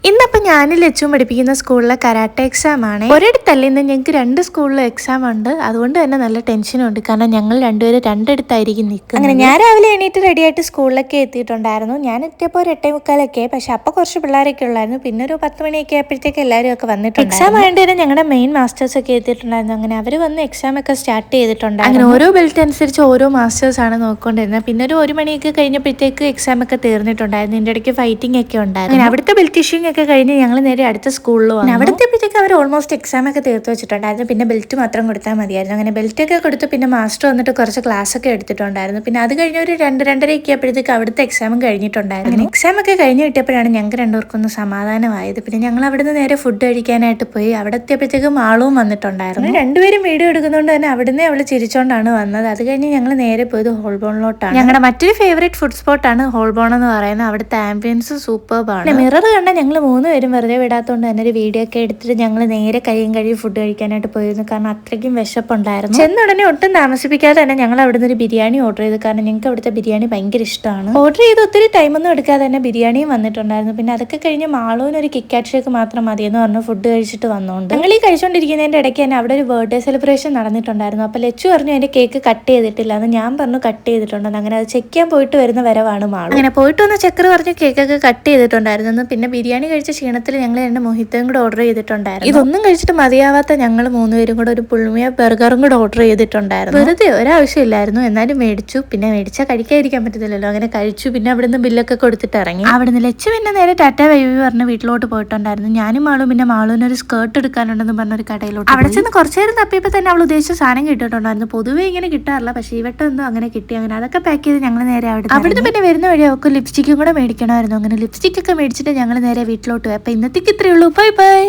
ഇന്നപ്പോൾ ഞാനും ലച്ചും പഠിപ്പിക്കുന്ന സ്കൂളിലെ കരാട്ടെ എക്സാം ആണ്. ഒരിടത്തല്ല, ഇന്ന് ഞങ്ങൾക്ക് 2 സ്കൂളിലും എക്സാം ഉണ്ട്. അതുകൊണ്ട് തന്നെ നല്ല ടെൻഷനുണ്ട്. കാരണം ഞങ്ങൾ രണ്ടുപേരും രണ്ടിടത്തായിരിക്കും നിൽക്കുന്നത്. അങ്ങനെ ഞാൻ രാവിലെ എണീറ്റ് റെഡിയായിട്ട് സ്കൂളിലൊക്കെ എത്തിയിട്ടുണ്ടായിരുന്നു. ഞാൻ എത്തിയപ്പോൾ ഒരു 8:45 പക്ഷെ അപ്പോൾ കുറച്ച് പിള്ളേരൊക്കെ ഉള്ളായിരുന്നു. പിന്നെ ഒരു 10 മണിയൊക്കെ ആയപ്പോഴത്തേക്ക് എല്ലാവരും ഒക്കെ വന്നിട്ടുണ്ട്. എക്സാം ആയതുകൊണ്ട് തന്നെ ഞങ്ങളുടെ മെയിൻ മാസ്റ്റേഴ്സ് ഒക്കെ എത്തിയിട്ടുണ്ടായിരുന്നു. അങ്ങനെ അവർ വന്ന് എക്സാം ഒക്കെ സ്റ്റാർട്ട് ചെയ്തിട്ടുണ്ടായിരുന്നു. അങ്ങനെ ഓരോ ബെൽറ്റ് അനുസരിച്ച് ഓരോ മാസ്റ്റേഴ്സ് ആണ് നോക്കിക്കൊണ്ടിരുന്നത്. പിന്നെ ഒരു 1 മണിയൊക്കെ കഴിഞ്ഞപ്പോഴത്തേക്ക് എക്സാം ഒക്കെ തീർന്നിട്ടുണ്ടായിരുന്നു. ഇതിൻ്റെ ഇടയ്ക്ക് ഫൈറ്റിംഗ് ഒക്കെ ഉണ്ടായിരുന്നു. അങ്ങനെ അവിടുത്തെ ബെൽറ്റ് ഇഷ്യൂങ് ഒക്കെ കഴിഞ്ഞ് ഞങ്ങൾ നേരെ അടുത്ത സ്കൂളിൽ വന്നു. അവിടത്തെപ്പോഴത്തേക്ക് അവർ ഓൾമോസ്റ്റ് എക്സാം ഒക്കെ തീർത്ത് വെച്ചിട്ടുണ്ടായിരുന്നു. പിന്നെ ബെൽറ്റ് മാത്രം കൊടുത്താൽ മതിയായിരുന്നു. അങ്ങനെ ബെൽറ്റ് ഒക്കെ കൊടുത്ത് പിന്നെ മാസ്റ്റർ വന്നിട്ട് കുറച്ച് ക്ലാസ് ഒക്കെ എടുത്തിട്ടുണ്ടായിരുന്നു. പിന്നെ അത് കഴിഞ്ഞ് ഒരു 2-2:30 ആയപ്പോഴത്തേക്ക് അവിടുത്തെ എക്സാമും കഴിഞ്ഞിട്ടുണ്ടായിരുന്നു. അങ്ങനെ എക്സാം ഒക്കെ കഴിഞ്ഞ് കിട്ടിയപ്പോഴാണ് ഞങ്ങൾക്ക് രണ്ടുപേർക്കൊന്ന് സമാധാനമായത്. പിന്നെ ഞങ്ങൾ അവിടുന്ന് നേരെ ഫുഡ് കഴിക്കാനായിട്ട് പോയി. അവിടെ എത്തിയപ്പോഴത്തേക്കും ആളും വന്നിട്ടുണ്ടായിരുന്നു. രണ്ടുപേരും വീഡിയോ എടുക്കുന്നതുകൊണ്ട് തന്നെ അവിടുന്ന് അവൾ ചിരിച്ചോണ്ടാണ് വന്നത്. അത് കഴിഞ്ഞ് ഞങ്ങൾ നേരെ പോയത് ഹോൾബോണിലോട്ടാണ്. ഞങ്ങളുടെ മറ്റൊരു ഫേവറേറ്റ് ഫുഡ് സ്പോട്ടാണ് ഹോൾബോൺ എന്ന് പറയുന്നത്. അവിടുത്തെ ആംബിയൻസ് സൂപ്പർബാണ്. മിറർ കണ്ട ഞങ്ങൾ 3 പേരും വെറുതെ വിടാത്തതുകൊണ്ട് തന്നെ ഒരു വീഡിയോ ഒക്കെ എടുത്തിട്ട് ഞങ്ങൾ നേരെ കയ്യും ഫുഡ് കഴിക്കാനായിട്ട് പോയിരുന്നു. കാരണം അത്രയ്ക്കും വിശപ്പുണ്ടായിരുന്നു. ചെന്നുടനെ ഒട്ടും താമസിപ്പിക്കാതെ തന്നെ ഞങ്ങൾ അവിടുന്ന് ഒരു ബിരിയാണി ഓർഡർ ചെയ്തു. കാരണം ഞങ്ങൾക്ക് അവിടുത്തെ ബിരിയാണി ഭയങ്കര ഇഷ്ടമാണ്. ഓർഡർ ചെയ്ത് ഒത്തിരി ടൈമൊന്നും എടുക്കാതെ തന്നെ ബിരിയാണിയും വന്നിട്ടുണ്ടായിരുന്നു. പിന്നെ അതൊക്കെ കഴിഞ്ഞ് മാളൂന് ഒരു കിക്കാറ്റ് ഷേക്ക് മാത്രം മതിയെന്ന് പറഞ്ഞു ഫുഡ് കഴിച്ചിട്ട് വന്നുകൊണ്ട് ഞങ്ങൾ ഈ കഴിച്ചുകൊണ്ടിരിക്കുന്നതിൻ്റെ ഇടയ്ക്ക് തന്നെ അവിടെ ഒരു ബർത്ത്ഡേ സെലിബ്രേഷൻ നടന്നിട്ടുണ്ടായിരുന്നു. അപ്പോൾ ലച്ചു പറഞ്ഞു അതിൻ്റെ കേക്ക് കട്ട് ചെയ്തിട്ടില്ല എന്ന്. ഞാൻ പറഞ്ഞു കട്ട് ചെയ്തിട്ടുണ്ടെന്ന്. അങ്ങനെ അത് ചെക്ക് ചെയ്യാൻ പോയിട്ട് വരുന്ന വരവാണ് മാളു. അങ്ങനെ പോയിട്ട് വന്ന് ചെക്കർ പറഞ്ഞു കേക്കൊക്കെ കട്ട് ചെയ്തിട്ടുണ്ടായിരുന്നു. പിന്നെ ബിരിയാണി കഴിച്ച ക്ഷീണത്തിൽ ഞങ്ങൾ 2 മൊഹിത്തയും കൂടെ ഓർഡർ ചെയ്തിട്ടുണ്ടായിരുന്നു. ഇതൊന്നും കഴിച്ചിട്ട് മതിയാവാത്ത ഞങ്ങൾ 3 പേരും കൂടെ ഒരു പുൾമിയ ബർഗറും കൂടെ ഓർഡർ ചെയ്തിട്ടുണ്ടായിരുന്നു. വെറുതെ ഒരാവശ്യമില്ലായിരുന്നു, എന്നാലും മേടിച്ചു. പിന്നെ മേടിച്ചാൽ കഴിക്കാതിരിക്കാൻ പറ്റത്തില്ലല്ലോ. അങ്ങനെ കഴിച്ചു. പിന്നെ അവിടുന്ന് ബില്ലൊക്കെ കൊടുത്തിട്ട് ഇറങ്ങി. അവിടുന്ന് ലച്ചു പിന്നെ നേരെ ടാറ്റ ബൈബി പറഞ്ഞ് വീട്ടിലോട്ട് പോയിട്ടുണ്ടായിരുന്നു. ഞാനും മാളും പിന്നെ മാളുവിന് ഒരു സ്കേർട്ട് എടുക്കാനുണ്ടെന്ന് പറഞ്ഞൊരു കടയിലോട്ട് അവിടെ ചെന്ന് കുറച്ചു നേരം തപ്പിയപ്പോൾ തന്നെ അവൾ ഉദ്ദേശിച്ച സാധനം കിട്ടിയിട്ടുണ്ടായിരുന്നു. പൊതുവെ ഇങ്ങനെ കിട്ടാറില്ല, പക്ഷേ ഈ വട്ടം എന്തോ അങ്ങനെ കിട്ടി. അങ്ങനെ അതൊക്കെ പാക്ക് ചെയ്ത് ഞങ്ങൾ നേരെ അവിടുന്ന് പിന്നെ വരുന്ന വഴി അവർക്ക് ലിപ്സ്റ്റിക്കും കൂടെ മേടിക്കണമായിരുന്നു. അങ്ങനെ ലിപ്സ്റ്റിക് ഒക്കെ മേടിച്ചിട്ട് ഞങ്ങൾ നേരെ വീട്ടിലോട്ട് പോയി. അപ്പൊ ഇന്നത്തേക്ക് ഇത്രയേ ഉള്ളൂ. Bye bye.